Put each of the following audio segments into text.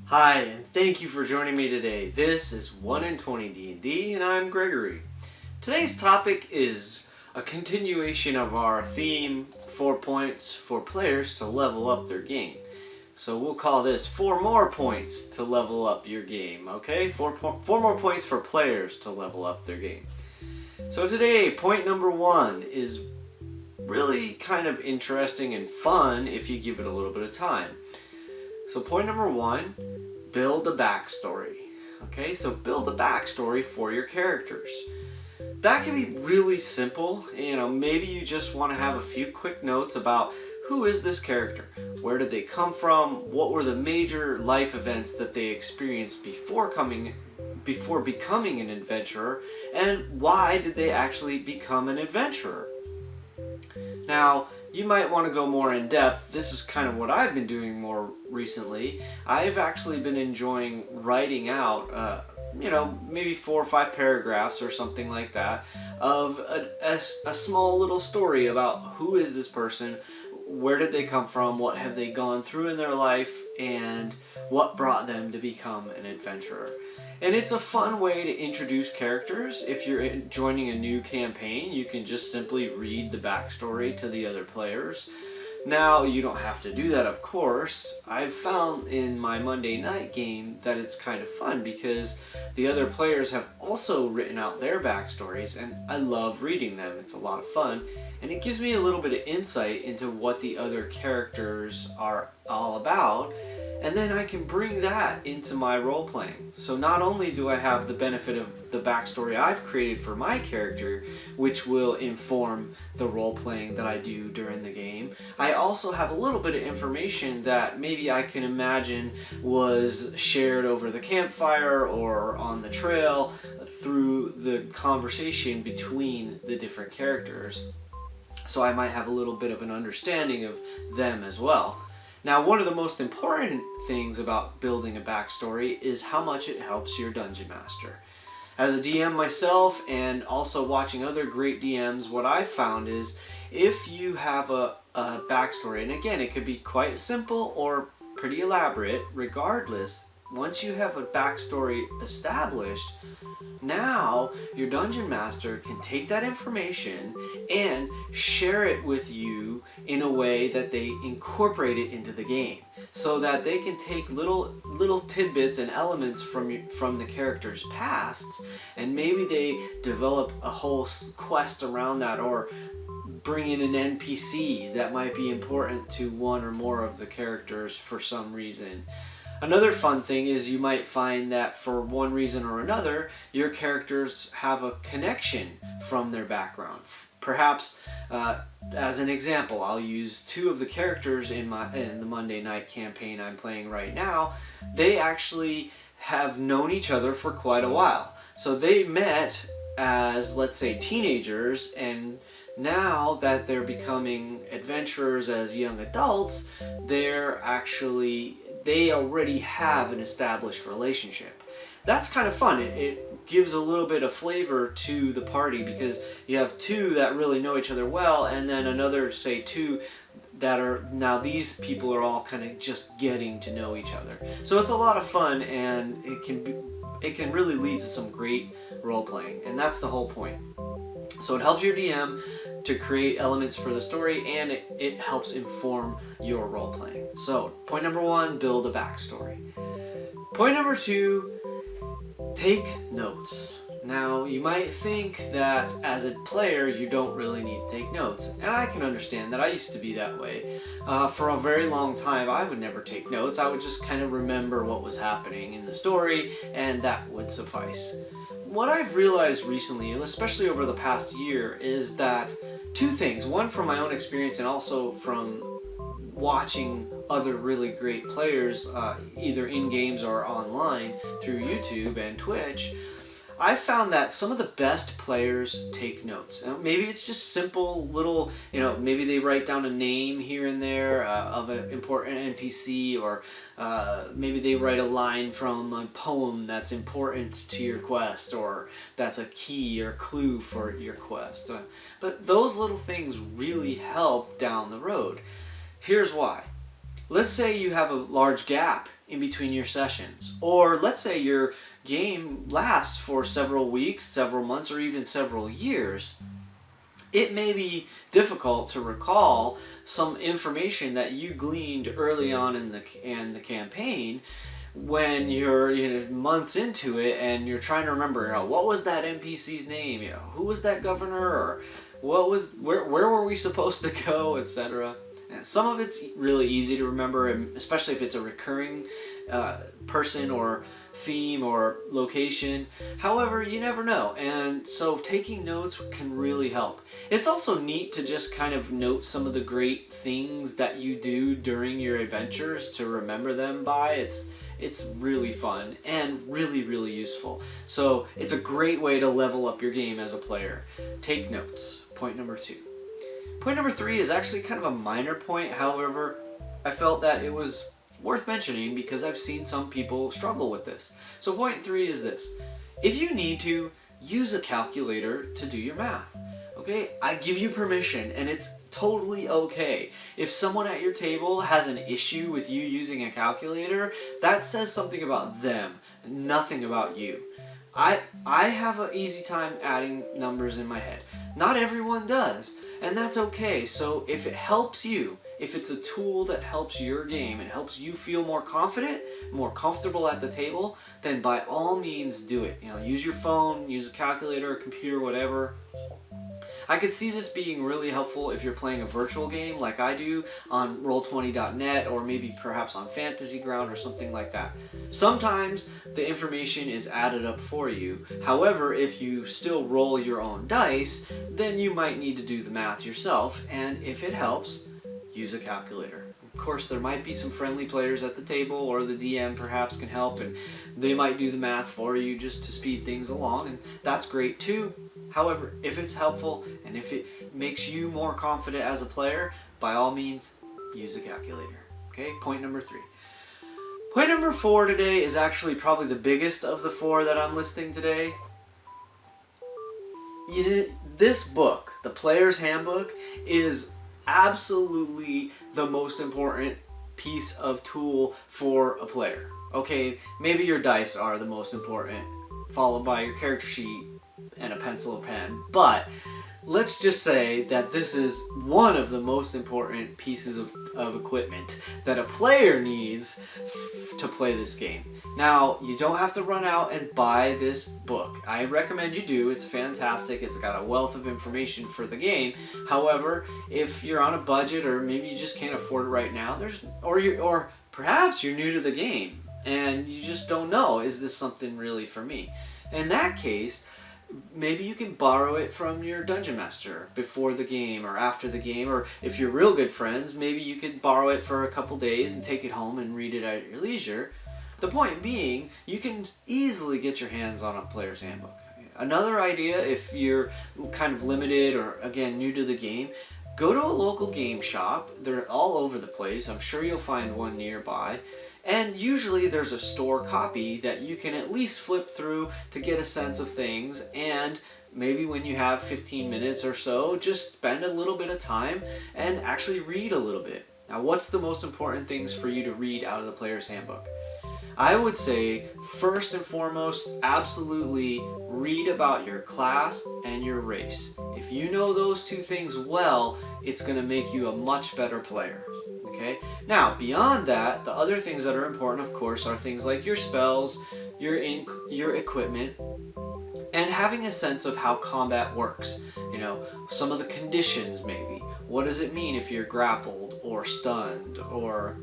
Hi, and thank you for joining me today. This is 1 in 20 D&D, and I'm Gregory. Today's topic is a continuation of our theme, 4 points for players to level up their game. So we'll call this 4 more points to level up your game, okay? Four more points for players to level up their game. So today, point number 1 is really kind of interesting and fun if you give it a little bit of time. So point number 1, build a backstory. Okay, so build a backstory for your characters. That can be really simple. Maybe you just want to have a few quick notes about who is this character? Where did they come from? What were the major life events that they experienced before becoming an adventurer? And why did they actually become an adventurer? Now, you might want to go more in depth. This is kind of what I've been doing more recently. I've actually been enjoying writing out, maybe 4 or 5 paragraphs or something like that of a small little story about who is this person, where did they come from, what have they gone through in their life, and what brought them to become an adventurer. And it's a fun way to introduce characters. If you're joining a new campaign, you can just simply read the backstory to the other players. Now, you don't have to do that, of course. I've found in my Monday night game that it's kind of fun because the other players have also written out their backstories, and I love reading them. It's a lot of fun, and it gives me a little bit of insight into what the other characters are all about. And then I can bring that into my role-playing. So not only do I have the benefit of the backstory I've created for my character, which will inform the role-playing that I do during the game, I also have a little bit of information that maybe I can imagine was shared over the campfire or on the trail through the conversation between the different characters. So I might have a little bit of an understanding of them as well. Now, one of the most important things about building a backstory is how much it helps your dungeon master. As a DM myself and also watching other great DMs, what I've found is if you have a backstory, and again, it could be quite simple or pretty elaborate, regardless, once you have a backstory established, now your dungeon master can take that information and share it with you in a way that they incorporate it into the game, so that they can take little tidbits and elements from the character's pasts, and maybe they develop a whole quest around that, or bring in an NPC that might be important to one or more of the characters for some reason. Another fun thing is you might find that for one reason or another, your characters have a connection from their background. Perhaps, as an example, I'll use 2 of the characters in the Monday night campaign I'm playing right now. They actually have known each other for quite a while. So they met as, let's say, teenagers, and now that they're becoming adventurers as young adults, they already have an established relationship. That's kind of fun. It gives a little bit of flavor to the party because you have 2 that really know each other well, and then another, say, 2 that are, now these people are all kind of just getting to know each other. So it's a lot of fun, and it can really lead to some great role playing, and that's the whole point. So it helps your DM to create elements for the story, and it helps inform your role playing. So point number 1, build a backstory. Point number 2, take notes. Now, you might think that as a player you don't really need to take notes, and I can understand that. I used to be that way. For a very long time I would never take notes. I would just kind of remember what was happening in the story, and that would suffice. What I've realized recently, and especially over the past year, is that 2 things. One, from my own experience, and also from watching other really great players, either in games or online through YouTube and Twitch, I've found that some of the best players take notes. Now, maybe it's just simple little, maybe they write down a name here and there of an important NPC, or maybe they write a line from a poem that's important to your quest, or that's a key or clue for your quest. But those little things really help down the road. Here's why. let's say you have a large gap in between your sessions, or let's say your game lasts for several weeks, several months, or even several years. It may be difficult to recall some information that you gleaned early on in the campaign when you're months into it and you're trying to remember, what was that NPC's name, who was that governor, or where were we supposed to go, etc. Some of it's really easy to remember, especially if it's a recurring person or theme or location. However, you never know, and so taking notes can really help. It's also neat to just kind of note some of the great things that you do during your adventures to remember them by. It's really fun and really, really useful. So it's a great way to level up your game as a player. Take notes. Point number 2. Point number 3 is actually kind of a minor point. However, I felt that it was worth mentioning because I've seen some people struggle with this. So point 3 is this. If you need to, use a calculator to do your math. Okay? I give you permission, and it's totally okay. If someone at your table has an issue with you using a calculator, that says something about them, nothing about you. I have an easy time adding numbers in my head. Not everyone does, and that's okay. So if it helps you, if it's a tool that helps your game and helps you feel more confident, more comfortable at the table, then by all means do it. Use your phone, use a calculator, a computer, whatever. I could see this being really helpful if you're playing a virtual game like I do on Roll20.net, or maybe perhaps on Fantasy Ground or something like that. Sometimes the information is added up for you. However, if you still roll your own dice, then you might need to do the math yourself, and if it helps, use a calculator. Of course, there might be some friendly players at the table, or the DM perhaps can help, and they might do the math for you just to speed things along, and that's great too. However, if it's helpful and if it makes you more confident as a player, by all means, use a calculator. Okay, point number 3. Point number 4 today is actually probably the biggest of the 4 that I'm listing today. This book, The Player's Handbook, is absolutely the most important piece of tool for a player. Okay, maybe your dice are the most important, followed by your character sheet and a pencil or pen, but let's just say that this is one of the most important pieces of equipment that a player needs to play this game. Now, you don't have to run out and buy this book. I recommend you do. It's fantastic. It's got a wealth of information for the game. However, if you're on a budget, or maybe you just can't afford it right now, or perhaps you're new to the game and you just don't know, is this something really for me? In that case, maybe you can borrow it from your dungeon master before the game or after the game, or if you're real good friends, maybe you could borrow it for a couple days and take it home and read it at your leisure. The point being, you can easily get your hands on a player's handbook. Another idea, if you're kind of limited or, again, new to the game, go to a local game shop. They're all over the place. I'm sure you'll find one nearby. And usually there's a store copy that you can at least flip through to get a sense of things, and maybe when you have 15 minutes or so, just spend a little bit of time and actually read a little bit. Now, what's the most important things for you to read out of the Player's Handbook? I would say, first and foremost, absolutely read about your class and your race. If you know those two things well, it's going to make you a much better player. Okay? Now, beyond that, the other things that are important, of course, are things like your spells, your equipment, and having a sense of how combat works. Some of the conditions maybe. What does it mean if you're grappled or stunned or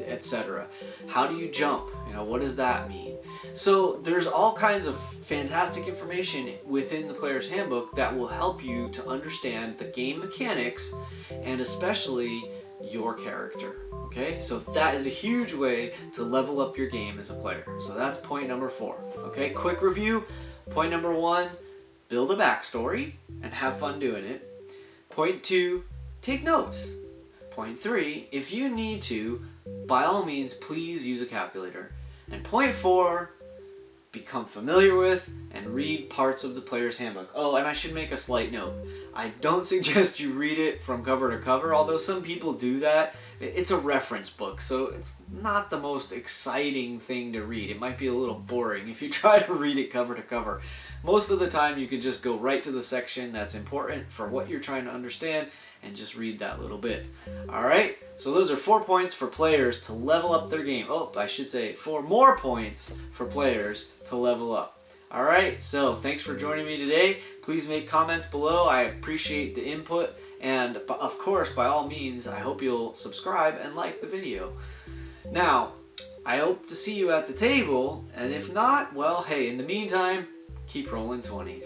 etc.? How do you jump? What does that mean? So there's all kinds of fantastic information within the Player's Handbook that will help you to understand the game mechanics and especially your character. Okay, so that is a huge way to level up your game as a player. So that's point number 4. Okay, quick review. Point number 1, build a backstory and have fun doing it. Point 2, take notes. Point 3, if you need to, by all means, please use a calculator. And point 4, become familiar with and read parts of the Player's Handbook. Oh, and I should make a slight note. I don't suggest you read it from cover to cover, although some people do that. It's a reference book, so it's not the most exciting thing to read. It might be a little boring if you try to read it cover to cover. Most of the time you can just go right to the section that's important for what you're trying to understand and just read that little bit. Alright, so those are 4 points for players to level up their game. Oh, I should say 4 more points for players to level up. Alright, so thanks for joining me today. Please make comments below. I appreciate the input. And of course, by all means, I hope you'll subscribe and like the video. Now, I hope to see you at the table. And if not, well, hey, in the meantime, keep rolling 20s.